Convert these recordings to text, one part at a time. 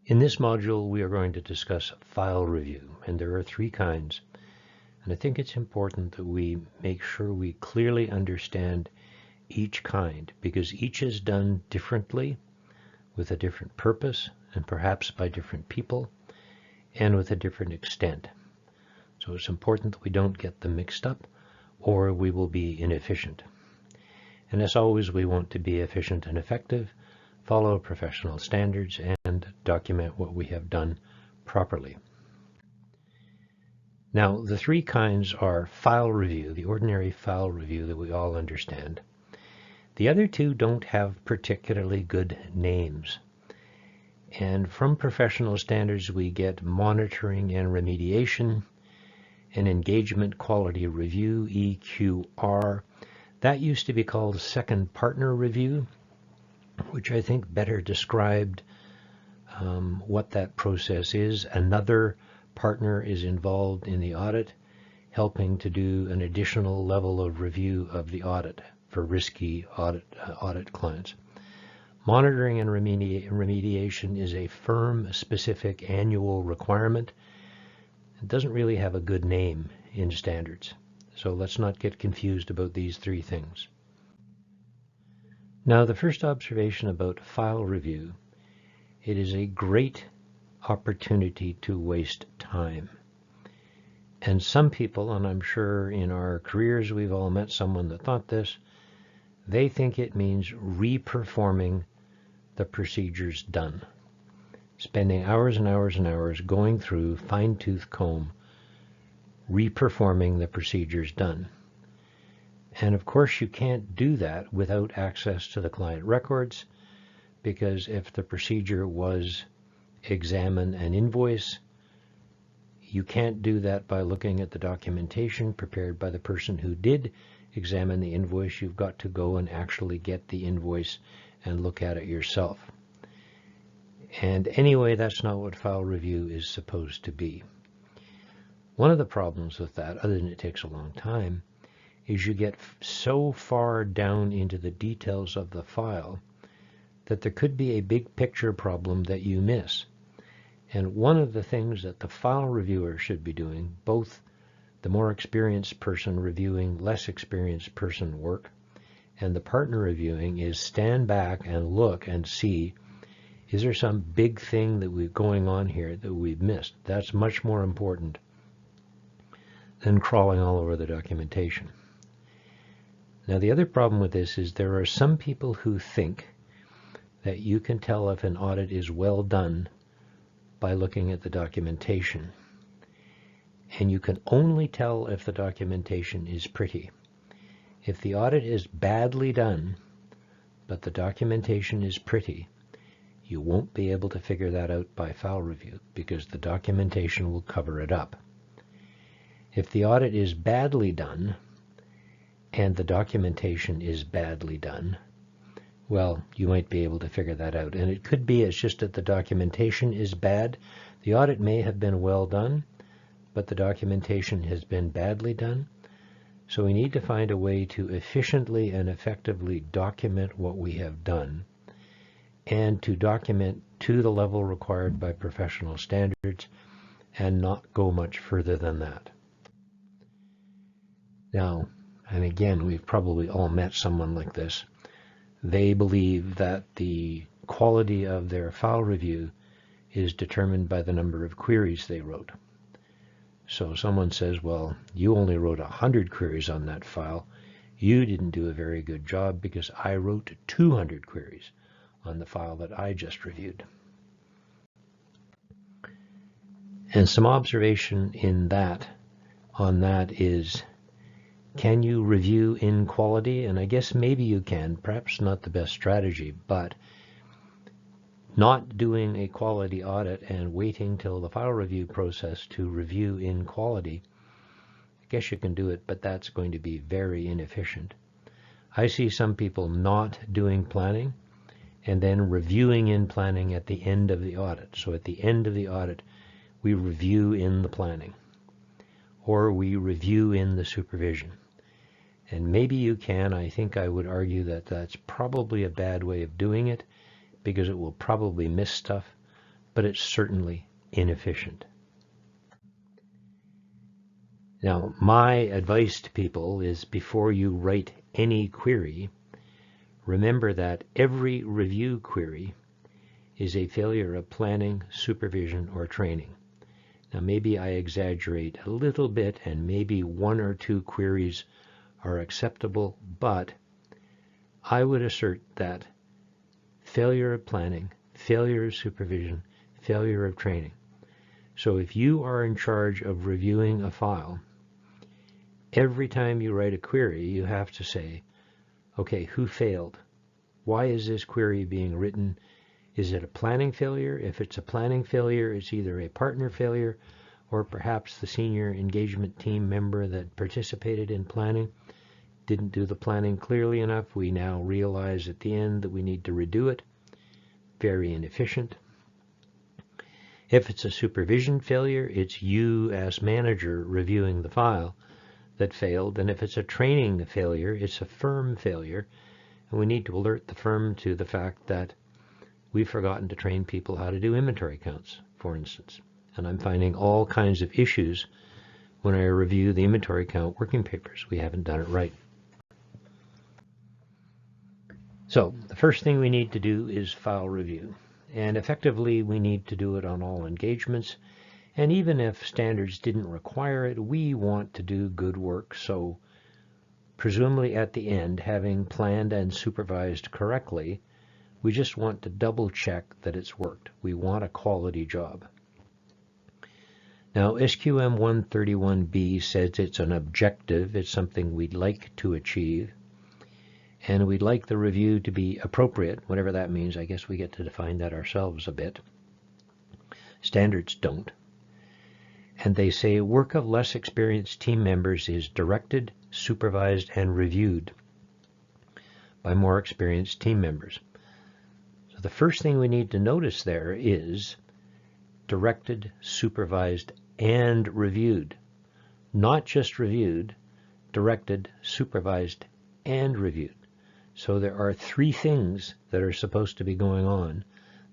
In this module, we are going to discuss file review, and there are three kinds. And I think it's important that we make sure we clearly understand each kind, because each is done differently, with a different purpose, and perhaps by different people, and with a different extent. So it's important that we don't get them mixed up, or we will be inefficient. And as always, we want to be efficient and effective, follow professional standards, and document what we have done properly. Now, the three kinds are file review, the ordinary file review that we all understand. The other two don't have particularly good names. And from professional standards, we get monitoring and remediation, and engagement quality review, EQR. That used to be called second partner review, which I think better described what that process is. Another partner is involved in the audit, helping to do an additional level of review of the audit for risky audit clients. Monitoring and remediation is a firm-specific annual requirement. It doesn't really have a good name in standards, so let's not get confused about these three things. Now, the first observation about file review, it is a great opportunity to waste time. And some people, and I'm sure in our careers we've all met someone that thought this, they think it means reperforming the procedures done. Spending hours and hours and hours going through fine-tooth comb, reperforming the procedures done. And of course you can't do that without access to the client records, because if the procedure was examine and invoice, you can't do that by looking at the documentation prepared by the person who did examine the invoice. You've got to go and actually get the invoice and look at it yourself. And anyway, that's not what file review is supposed to be. One of the problems with that, other than it takes a long time, is you get so far down into the details of the file that there could be a big picture problem that you miss. And one of the things that the file reviewer should be doing, both the more experienced person reviewing less experienced person work, and the partner reviewing, is stand back and look and see, is there some big thing that we've going on here that we've missed? That's much more important than crawling all over the documentation. Now, the other problem with this is there are some people who think that you can tell if an audit is well done by looking at the documentation. And you can only tell if the documentation is pretty. If the audit is badly done, but the documentation is pretty, you won't be able to figure that out by file review, because the documentation will cover it up. If the audit is badly done, and the documentation is badly done, well, you might be able to figure that out. And it could be it's just that the documentation is bad. The audit may have been well done, but the documentation has been badly done. So we need to find a way to efficiently and effectively document what we have done, and to document to the level required by professional standards, and not go much further than that. Now, and again, we've probably all met someone like this. They believe that the quality of their file review is determined by the number of queries they wrote. So someone says, well, you only wrote 100 queries on that file. You didn't do a very good job because I wrote 200 queries on the file that I just reviewed. And some observation on that is, can you review in quality? And I guess maybe you can, perhaps not the best strategy, but not doing a quality audit and waiting till the file review process to review in quality, I guess you can do it, but that's going to be very inefficient. I see some people not doing planning and then reviewing in planning at the end of the audit. So at the end of the audit, we review in the planning, or we review in the supervision. And maybe you can. I think I would argue that that's probably a bad way of doing it, because it will probably miss stuff. but it's certainly inefficient. Now, my advice to people is before you write any query, remember that every review query is a failure of planning, supervision, or training. Now, maybe I exaggerate a little bit, and maybe one or two queries are acceptable, but I would assert that failure of planning, failure of supervision, failure of training. So if you are in charge of reviewing a file, every time you write a query, you have to say, okay, who failed? Why is this query being written? Is it a planning failure? If it's a planning failure, it's either a partner failure or perhaps the senior engagement team member that participated in planning didn't do the planning clearly enough. We now realize at the end that we need to redo it. Very inefficient. If it's a supervision failure, it's you as manager reviewing the file that failed. And if it's a training failure, it's a firm failure. And we need to alert the firm to the fact that we've forgotten to train people how to do inventory counts, for instance. And I'm finding all kinds of issues when I review the inventory count working papers. We haven't done it right. So the first thing we need to do is file review. And effectively, we need to do it on all engagements. And even if standards didn't require it, we want to do good work. So presumably at the end, having planned and supervised correctly, we just want to double check that it's worked. We want a quality job. Now, SQM 131B says it's an objective. It's something we'd like to achieve. And we'd like the review to be appropriate, whatever that means. I guess we get to define that ourselves a bit. Standards don't. And they say work of less experienced team members is directed, supervised, and reviewed by more experienced team members. So the first thing we need to notice there is directed, supervised, and reviewed. Not just reviewed, directed, supervised, and reviewed. So there are three things that are supposed to be going on.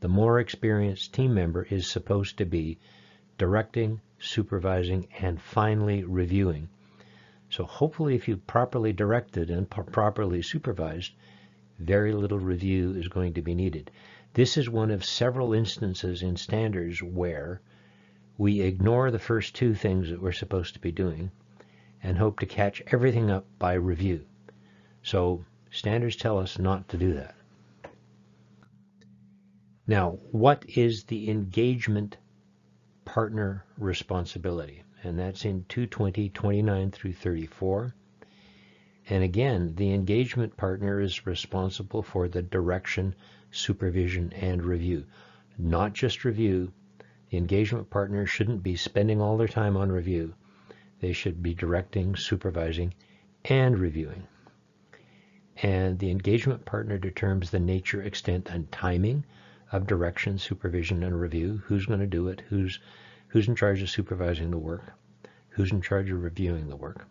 The more experienced team member is supposed to be directing, supervising, and finally reviewing. So hopefully if you properly directed and properly supervised, very little review is going to be needed. This is one of several instances in standards where we ignore the first two things that we're supposed to be doing and hope to catch everything up by review. So standards tell us not to do that. Now, what is the engagement partner responsibility? And that's in 220.29 through 34. And again, the engagement partner is responsible for the direction, supervision, and review. Not just review. The engagement partner shouldn't be spending all their time on review. They should be directing, supervising, and reviewing. And the engagement partner determines the nature, extent, and timing of direction, supervision, and review. Who's going to do it? Who's in charge of supervising the work? Who's in charge of reviewing the work?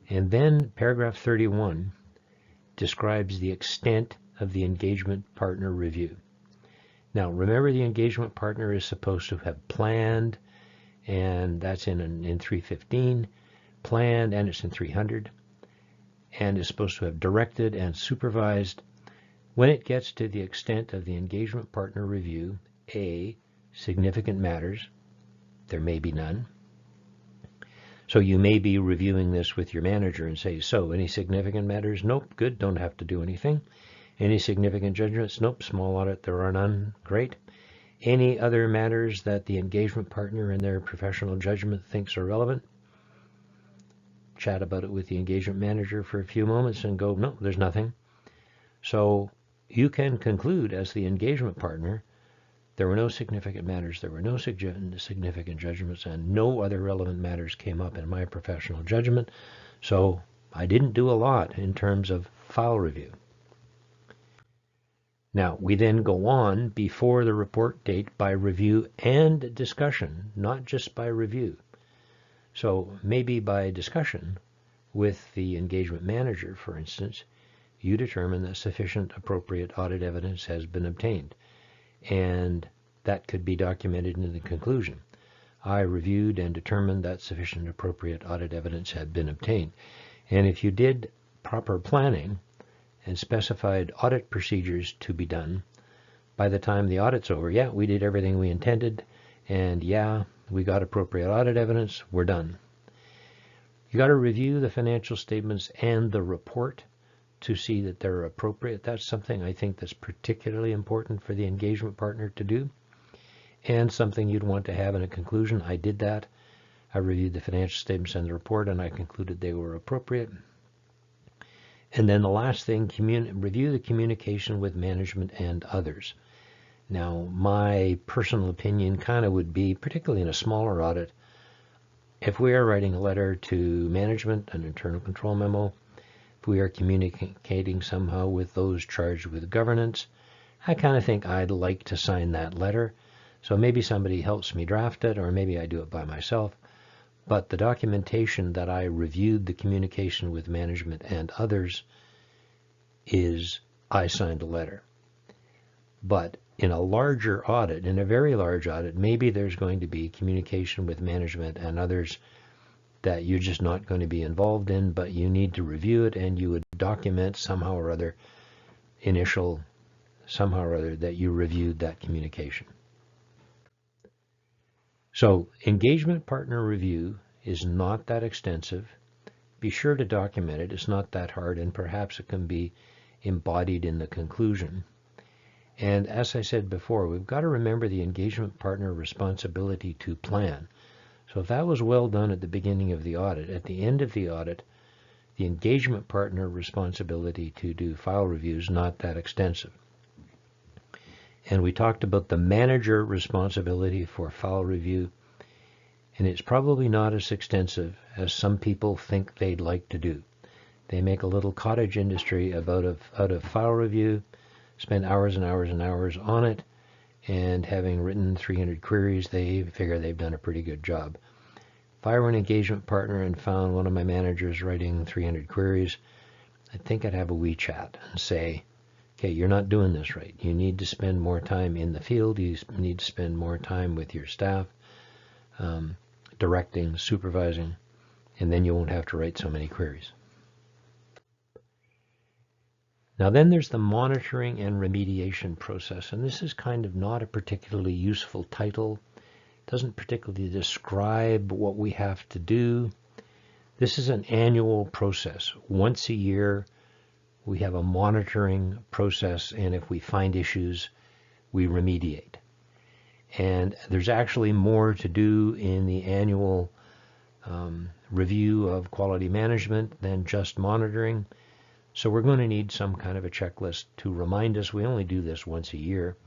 And then paragraph 31 describes the extent of the engagement partner review. Now, remember, the engagement partner is supposed to have planned, and that's in 315, planned, and it's in 300, and is supposed to have directed and supervised. When it gets to the extent of the engagement partner review, A, significant matters, there may be none. So you may be reviewing this with your manager and say, so any significant matters? Nope, good, don't have to do anything. Any significant judgments? Nope, small audit, there are none. Great. Any other matters that the engagement partner in their professional judgment thinks are relevant? Chat about it with the engagement manager for a few moments and go, no, there's nothing. So you can conclude as the engagement partner, there were no significant matters, there were no significant judgments, and no other relevant matters came up in my professional judgment. So I didn't do a lot in terms of file review. Now, we then go on before the report date by review and discussion, not just by review. So maybe by discussion with the engagement manager, for instance, you determine that sufficient appropriate audit evidence has been obtained. And that could be documented in the conclusion. I reviewed and determined that sufficient appropriate audit evidence had been obtained. And if you did proper planning and specified audit procedures to be done, by the time the audit's over, yeah, we did everything we intended, and yeah, we got appropriate audit evidence, we're done. You got to review the financial statements and the report to see that they're appropriate. That's something I think that's particularly important for the engagement partner to do, and something you'd want to have in a conclusion. I did that. I reviewed the financial statements and the report, and I concluded they were appropriate. And then the last thing, review the communication with management and others. Now, my personal opinion kind of would be, particularly in a smaller audit, if we are writing a letter to management, an internal control memo, if we are communicating somehow with those charged with governance, I kind of think I'd like to sign that letter. So maybe somebody helps me draft it, or maybe I do it by myself. But the documentation that I reviewed the communication with management and others is I signed a letter. But in a larger audit, in a very large audit, maybe there's going to be communication with management and others that you're just not going to be involved in, but you need to review it, and you would document somehow or other, somehow or other, that you reviewed that communication. So engagement partner review is not that extensive. Be sure to document it. It's not that hard, and perhaps it can be embodied in the conclusion. And as I said before, we've got to remember the engagement partner responsibility to plan. So if that was well done at the beginning of the audit, at the end of the audit, the engagement partner responsibility to do file reviews not that extensive. And we talked about the manager responsibility for file review, and it's probably not as extensive as some people think they'd like to do. They make a little cottage industry out of file review, spend hours and hours and hours on it, and having written 300 queries, they figure they've done a pretty good job. If I were an engagement partner and found one of my managers writing 300 queries, I think I'd have a wee chat and say, okay, you're not doing this right. You need to spend more time in the field. You need to spend more time with your staff, directing, supervising, and then you won't have to write so many queries. Now then there's the monitoring and remediation process, and this is kind of not a particularly useful title. It doesn't particularly describe what we have to do. This is an annual process. Once a year, we have a monitoring process, and if we find issues, we remediate. And there's actually more to do in the annual review of quality management than just monitoring. So we're going to need some kind of a checklist to remind us we only do this once a year.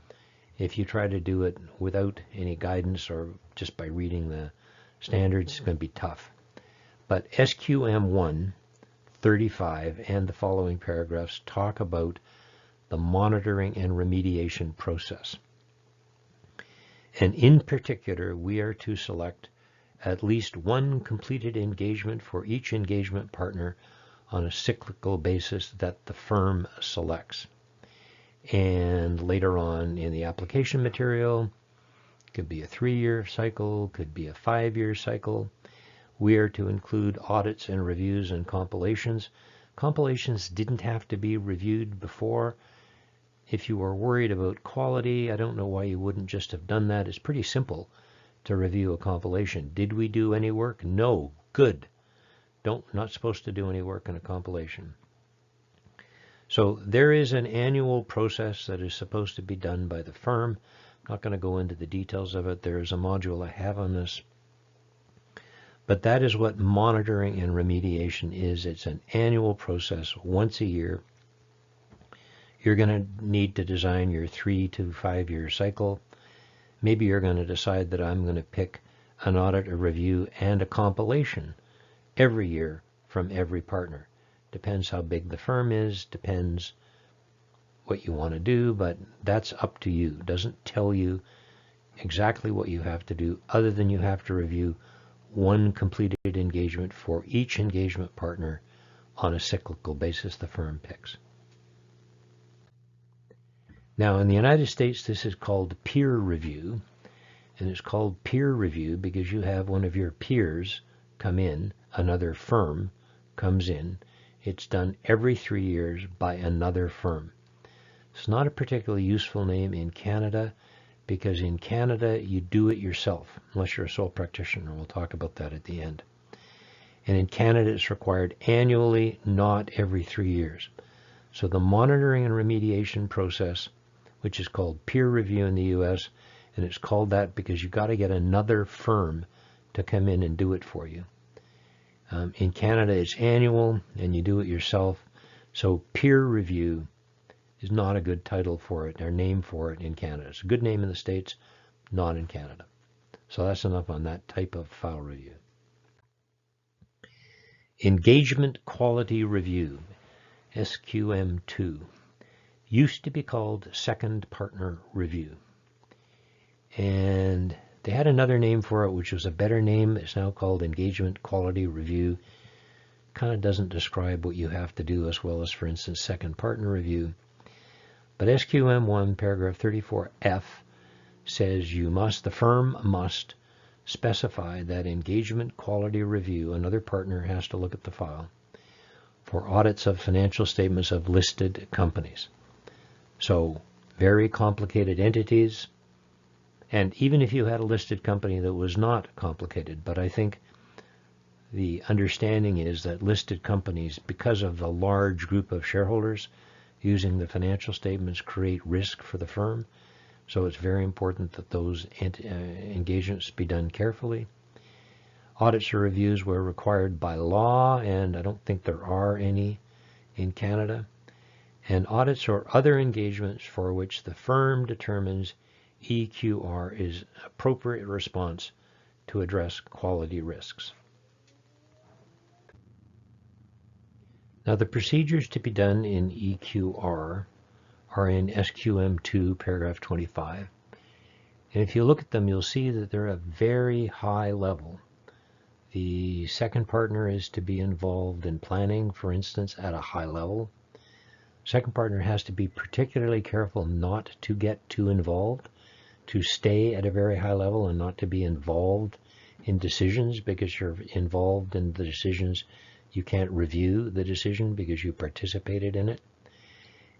If you try to do it without any guidance or just by reading the standards, it's going to be tough. But SQM 135 and the following paragraphs talk about the monitoring and remediation process. And in particular, we are to select at least one completed engagement for each engagement partner on a cyclical basis that the firm selects. And later on in the application material, it could be a 3-year cycle, could be a 5-year cycle. We are to include audits and reviews and compilations. Compilations didn't have to be reviewed before. If you were worried about quality, I don't know why you wouldn't just have done that. It's pretty simple to review a compilation. Did we do any work? No. Good. Not supposed to do any work in a compilation. So there is an annual process that is supposed to be done by the firm. I'm not going to go into the details of it. There is a module I have on this. But that is what monitoring and remediation is. It's an annual process once a year. You're going to need to design your 3 to 5 year cycle. Maybe you're going to decide that I'm going to pick an audit, a review, and a compilation every year from every partner. Depends how big the firm is, depends what you want to do, but that's up to you. It doesn't tell you exactly what you have to do, other than you have to review one completed engagement for each engagement partner on a cyclical basis the firm picks. Now, in the United States, this is called peer review, and it's called peer review because you have one of your peers come in, another firm comes in. It's done every 3 years by another firm. It's not a particularly useful name in Canada because in Canada you do it yourself, unless you're a sole practitioner. We'll talk about that at the end. And in Canada it's required annually, not every 3 years. So the monitoring and remediation process, which is called peer review in the US, and it's called that because you've got to get another firm to come in and do it for you. In Canada it's annual and you do it yourself. So peer review is not a good title for it, or name for it in Canada. It's a good name in the States, not in Canada. So that's enough on that type of file review. Engagement Quality Review, SQM2, used to be called Second Partner Review. And they had another name for it, which was a better name. It's now called Engagement Quality Review. Kind of doesn't describe what you have to do as well as, for instance, Second Partner Review. But SQM1 paragraph 34F says the firm must specify that engagement quality review, another partner has to look at the file, for audits of financial statements of listed companies. So very complicated entities, and even if you had a listed company that was not complicated, but I think the understanding is that listed companies, because of the large group of shareholders, using the financial statements create risk for the firm. So it's very important that those engagements be done carefully. Audits or reviews were required by law, and I don't think there are any in Canada. And audits or other engagements for which the firm determines EQR is appropriate response to address quality risks. Now, the procedures to be done in EQR are in SQM2 paragraph 25. And if you look at them, you'll see that they're at a very high level. The second partner is to be involved in planning, for instance, at a high level. Second partner has to be particularly careful not to get too involved, to stay at a very high level and not to be involved in decisions, because you're involved in the decisions. You can't review the decision because you participated in it.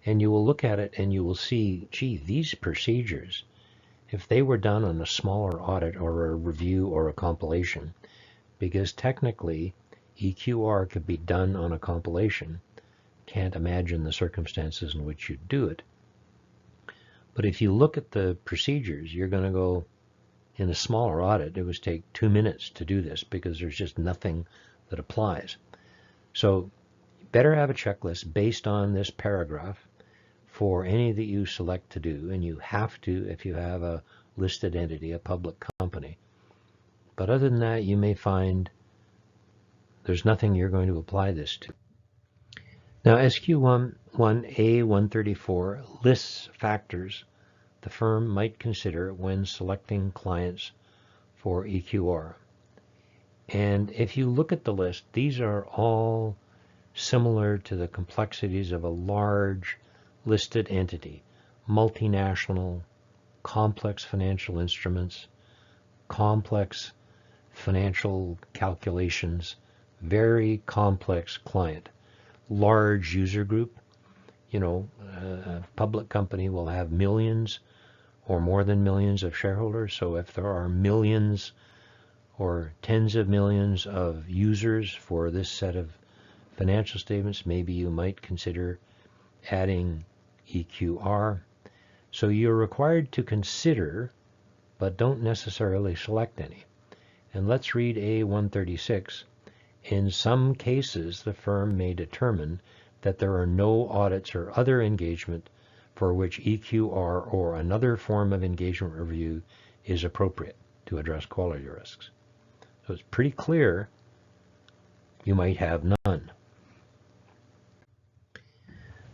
And you will look at it and you will see, gee, these procedures, if they were done on a smaller audit or a review or a compilation, because technically EQR could be done on a compilation, can't imagine the circumstances in which you'd do it. But if you look at the procedures, you're going to go, in a smaller audit, it would take 2 minutes to do this because there's just nothing that applies. So better have a checklist based on this paragraph for any that you select to do, and you have to if you have a listed entity, a public company. But other than that, you may find there's nothing you're going to apply this to. Now, SQ1A134 lists factors the firm might consider when selecting clients for EQR. And if you look at the list, these are all similar to the complexities of a large listed entity, multinational, complex financial instruments, complex financial calculations, very complex client, large user group. You know, a public company will have millions or more than millions of shareholders. So if there are millions or tens of millions of users for this set of financial statements, maybe you might consider adding EQR. So you're required to consider, but don't necessarily select any. And let's read A136. In some cases, the firm may determine that there are no audits or other engagement for which EQR or another form of engagement review is appropriate to address quality risks. So it's pretty clear you might have none.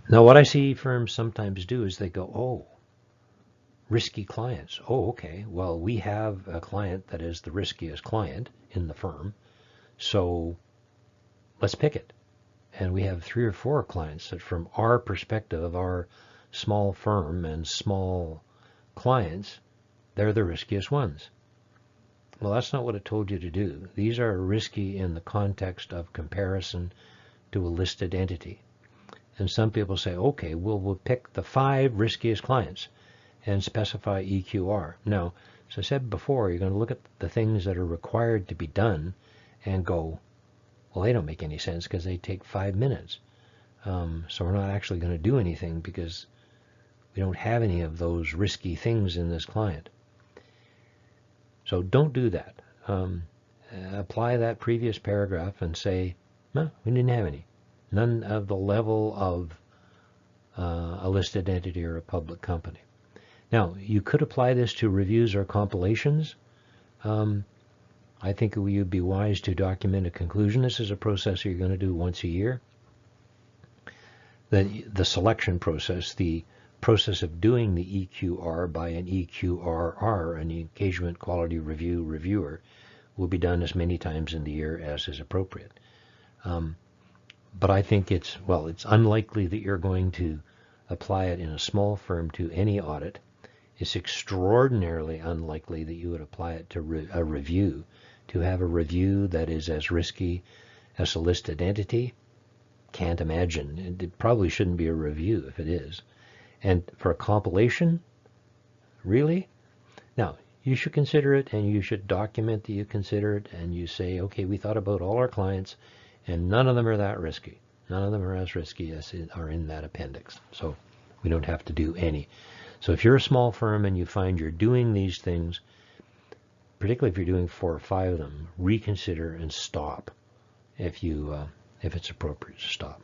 Now, what I see firms sometimes do is they go, oh, risky clients. Oh, okay, well, we have a client that is the riskiest client in the firm, so let's pick it. And we have 3 or 4 clients that from our perspective, our small firm and small clients, they're the riskiest ones. Well, that's not what it told you to do. These are risky in the context of comparison to a listed entity. And some people say, okay, we'll pick the 5 riskiest clients and specify EQR. Now, as I said before, you're going to look at the things that are required to be done and go, well, they don't make any sense because they take 5 minutes. So we're not actually going to do anything because we don't have any of those risky things in this client. So don't do that. Apply that previous paragraph and say, no, we didn't have any. None of the level of a listed entity or a public company. Now, you could apply this to reviews or compilations. I think it would be wise to document a conclusion. This is a process you're going to do once a year. The selection process, the process of doing the EQR by an EQRR, an Engagement Quality Review reviewer, will be done as many times in the year as is appropriate. But I think it's unlikely that you're going to apply it in a small firm to any audit. It's extraordinarily unlikely that you would apply it to a review, to have a review that is as risky as a listed entity. Can't imagine. It probably shouldn't be a review if it is. And for a compilation, really? Now, you should consider it, and you should document that you consider it, and you say, okay, we thought about all our clients, and none of them are that risky. None of them are as risky as are in that appendix. So we don't have to do any. So if you're a small firm and you find you're doing these things, particularly if you're doing 4 or 5 of them, reconsider and stop if it's appropriate to stop.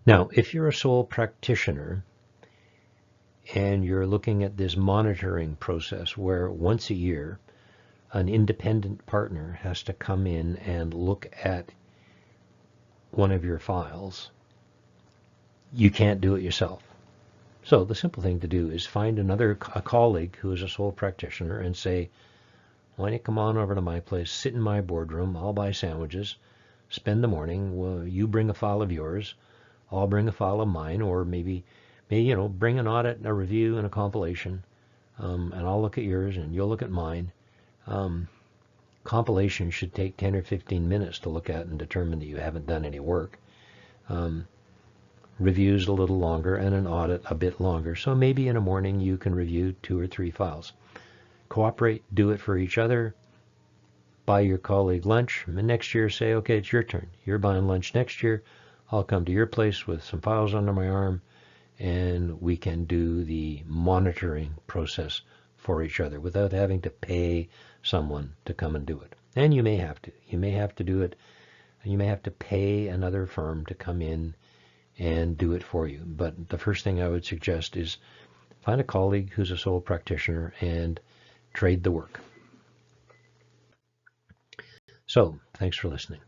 Now, if you're a sole practitioner and you're looking at this monitoring process where once a year an independent partner has to come in and look at one of your files, you can't do it yourself. So the simple thing to do is find a colleague who is a sole practitioner and say, why don't you come on over to my place, sit in my boardroom, I'll buy sandwiches, spend the morning, well, you bring a file of yours, I'll bring a file of mine, or maybe bring an audit, a review, and a compilation, and I'll look at yours and you'll look at mine. Compilation should take 10 or 15 minutes to look at and determine that you haven't done any work. Reviews a little longer, and an audit a bit longer. So maybe in a morning you can review 2 or 3 files. Cooperate, do it for each other, buy your colleague lunch, and next year say, okay, it's your turn. You're buying lunch next year. I'll come to your place with some files under my arm, and we can do the monitoring process for each other without having to pay someone to come and do it. And you may have to. You may have to do it. You may have to pay another firm to come in and do it for you. But the first thing I would suggest is find a colleague who's a sole practitioner and trade the work. So, thanks for listening.